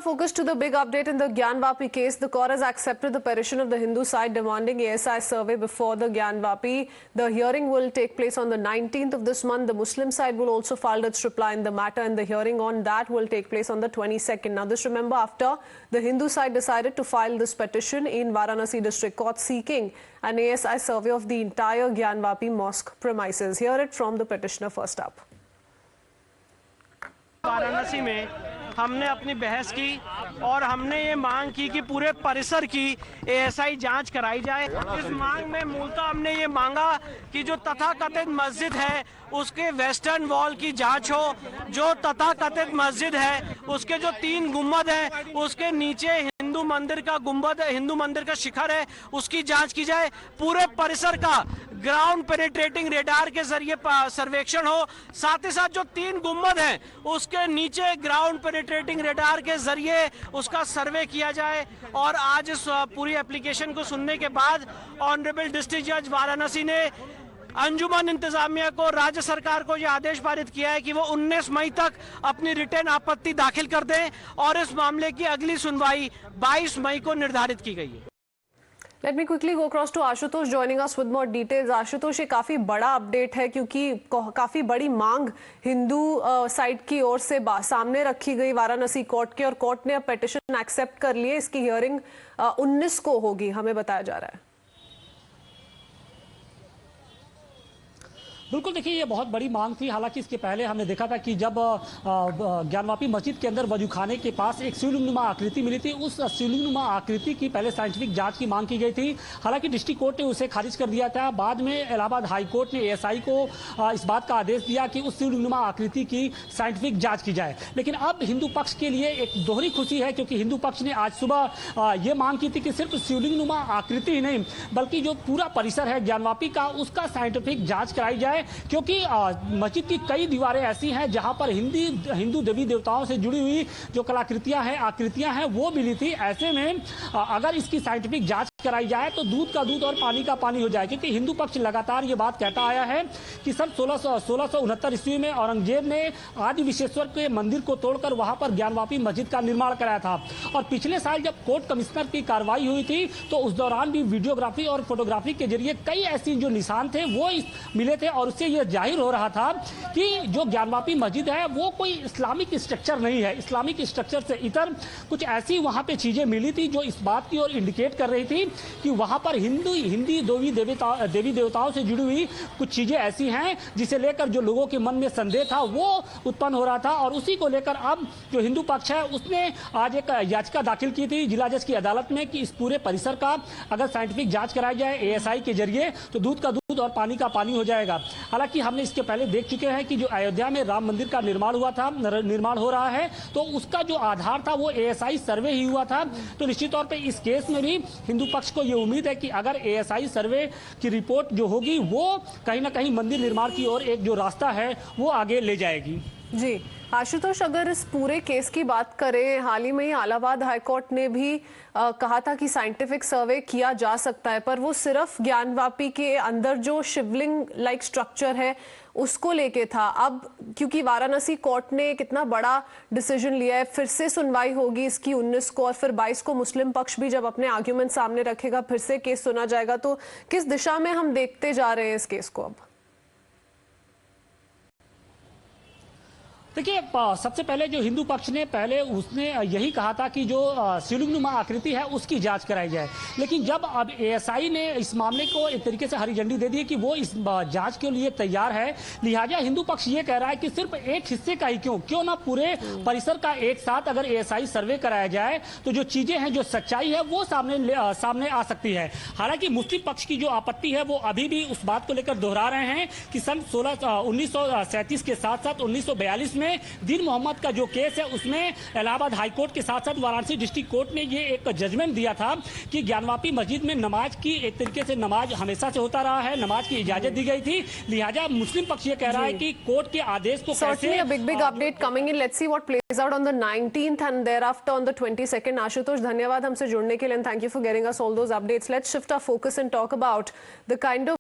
Focus to the big update in the Gyanvapi case. The court has accepted the petition of the Hindu side demanding ASI survey before the Gyanvapi. The hearing will take place on the 19th of this month. The Muslim side will also file its reply in the matter, and the hearing on that will take place on the 22nd. Now, this, remember, after the Hindu side decided to file this petition in Varanasi District Court seeking an ASI survey of the entire Gyanvapi mosque premises. Hear it from the petitioner first up. Varanasi में हमने अपनी बहस की और हमने ये मांग की कि पूरे परिसर की एएसआई जांच कराई जाए। इस मांग में मूलतः हमने ये मांगा कि जो तथाकथित मस्जिद है उसके वेस्टर्न वॉल की जांच हो, जो तथाकथित मस्जिद है उसके जो 3 गुंबद हैं उसके नीचे हिंदू मंदिर का गुंबद, हिंदू मंदिर का शिखर है, उसकी जांच की जाए। पूरे परिसर का ग्राउंड पेनिट्रेटिंग रेडार के जरिए सर्वेक्षण हो, साथ ही साथ जो 3 गुंबद हैं उसके नीचे ग्राउंड पेनिट्रेटिंग रेडार के जरिए उसका सर्वे किया जाए। और आज इस पूरी एप्लीकेशन को सुनने के बाद ऑनरेबल डिस्ट्रिक्ट जज वाराणसी ने अंजुमन इंतजामिया को, राज्य सरकार को यह आदेश पारित किया है कि वो 19 मई तक अपनी रिटर्न आपत्ति दाखिल कर दें और इस मामले की अगली सुनवाई 22 मई को निर्धारित की गई है। Let me quickly go across to Ashutosh joining us with more details. Ashutosh, ये काफी बड़ा अपडेट है क्योंकि काफी बड़ी मांग हिंदू साइड की ओर से सामने रखी गई वाराणसी कोर्ट के, और कोर्ट ने पिटिशन एक्सेप्ट कर लिए। इसकी हियरिंग 19 को होगी, हमें बताया जा रहा है। बिल्कुल, देखिए ये बहुत बड़ी मांग थी। हालांकि इसके पहले हमने देखा था कि जब ज्ञानवापी मस्जिद के अंदर वजूखाने के पास एक शिवलिंगनुमा आकृति मिली थी, उस शिवलिंगनुमा आकृति की पहले साइंटिफिक जांच की मांग की गई थी। हालांकि डिस्ट्रिक्ट कोर्ट ने उसे खारिज कर दिया था। बाद में इलाहाबाद हाई कोर्ट ने एएसआई को इस बात का आदेश दिया कि उस शिवलिंगनुमा आकृति की साइंटिफिक जाँच की जाए। लेकिन अब हिंदू पक्ष के लिए एक दोहरी खुशी है, क्योंकि हिंदू पक्ष ने आज सुबह ये मांग की थी कि सिर्फ शिवलिंगनुमा आकृति ही नहीं बल्कि जो पूरा परिसर है ज्ञानवापी का उसका साइंटिफिक जाँच कराई जाए, क्योंकि मस्जिद की कई दीवारें ऐसी हैं जहां पर हिंदू देवी देवताओं से जुड़ी हुई जो कलाकृतियां हैं, आकृतियां हैं, वो मिली थी। ऐसे में अगर इसकी साइंटिफिक जांच कराई जाए तो दूध का दूध और पानी का पानी हो जाए, क्योंकि हिंदू पक्ष लगातार ये बात कहता आया है कि सन 1669 ईस्वी में औरंगजेब ने आदि विश्वेश्वर के मंदिर को तोड़कर वहां पर ज्ञानवापी मस्जिद का निर्माण कराया था। और पिछले साल जब कोर्ट कमिश्नर की कार्रवाई हुई थी तो उस दौरान भी वीडियोग्राफी और फोटोग्राफी के जरिए कई ऐसी जो निशान थे वो मिले थे, और उससे यह जाहिर हो रहा था कि जो ज्ञानवापी मस्जिद है वो कोई इस्लामिक स्ट्रक्चर नहीं है। इस्लामिक स्ट्रक्चर से इतर कुछ ऐसी वहां पे चीजें मिली थी जो इस बात की ओर इंडिकेट कर रही थी कि वहां पर हिंदी देवी देवताओं से जुड़ी हुई कुछ चीजें ऐसी हैं जिसे लेकर जो लोगों के मन में संदेह था वो उत्पन्न हो रहा था। और उसी को लेकर अब जो हिंदू पक्ष है उसने आज एक याचिका दाखिल की थी जिला जज की अदालत में कि इस पूरे परिसर का अगर साइंटिफिक जांच कराई जाए एएसआई के जरिए तो दूध का दूध और पानी का पानी हो जाएगा। हालांकि हमने इसके पहले देख चुके हैं कि जो अयोध्या में राम मंदिर का निर्माण हो रहा है तो उसका जो आधार था वो एएसआई सर्वे ही हुआ था। तो निश्चित तौर पे इस केस में भी हिंदू पक्ष को ये उम्मीद है कि अगर एएसआई सर्वे की रिपोर्ट जो होगी वो कहीं ना कहीं मंदिर निर्माण की ओर एक जो रास्ता है वो आगे ले जाएगी। जी आशुतोष, अगर इस पूरे केस की बात करें, हाल ही में ही इलाहाबाद हाईकोर्ट ने भी कहा था कि साइंटिफिक सर्वे किया जा सकता है, पर वो सिर्फ ज्ञानवापी के अंदर जो शिवलिंग लाइक स्ट्रक्चर है उसको लेके था। अब क्योंकि वाराणसी कोर्ट ने कितना बड़ा डिसीजन लिया है, फिर से सुनवाई होगी इसकी 19 को, और फिर 22 को मुस्लिम पक्ष भी जब अपने आर्ग्यूमेंट सामने रखेगा फिर से केस सुना जाएगा। तो किस दिशा में हम देखते जा रहे हैं इस केस को अब? देखिए, सबसे पहले जो हिंदू पक्ष ने पहले उसने यही कहा था कि जो शिवलिंगनुमा आकृति है उसकी जांच कराई जाए। लेकिन जब अब एएसआई ने इस मामले को एक तरीके से हरी झंडी दे दी कि वो इस जांच के लिए तैयार है, लिहाजा हिंदू पक्ष ये कह रहा है कि सिर्फ एक हिस्से का ही क्यों ना पूरे परिसर का एक साथ अगर एएसआई सर्वे कराया जाए तो जो चीजें हैं, जो सच्चाई है वो सामने आ सकती है। हालांकि मुस्लिम पक्ष की जो आपत्ति है वो अभी भी उस बात को लेकर दोहरा रहे हैं कि सन 1937 के साथ साथ 1942 में दीन मोहम्मद का जो केस है उसमें इलाहाबाद हाईकोर्ट के साथ साथ वाराणसी डिस्ट्रिक्ट कोर्ट ने ये एक जजमेंट दिया था कि ज्ञानवापी मस्जिद में नमाज की एक तरीके से नमाज हमेशा से होता रहा है, नमाज की इजाजत दी गई थी। लिहाजा मुस्लिम पक्ष ये कह रहा है कि कोर्ट के आदेश को कैसे big update coming in, let's see what plays out on the 19th and thereafter on the 22nd। Ashutosh, धन्यवाद हमसे जुड़ने के लिए, and thank you for getting us all those updates. Let's shift our focus and talk about the kind of